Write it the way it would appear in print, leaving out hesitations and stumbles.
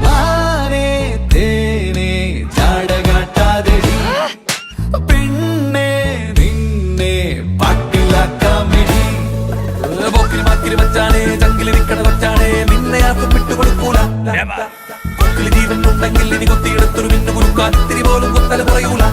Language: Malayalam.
മാനേ തേനേ ചാടകാട്ടാതെടി പെണ്ണേ നിന്നെ പാട്ടിലാക്കാമെടി പോക്കിരി മാക്കിരി വച്ചാണേ ചങ്കിലി നിക്കണ വച്ചാണേ നിന്നെ ആർക്കും വിട്ടുകൊടുക്കൂല കൊക്കില് ജീവൻ ഉണ്ടെങ്കിൽ ഇനി കൊത്തിയെടുത്തൊരു മിന്നു കുറുക്കാൻ ഇത്തിരി പോലും കൊത്തല കുറയൂല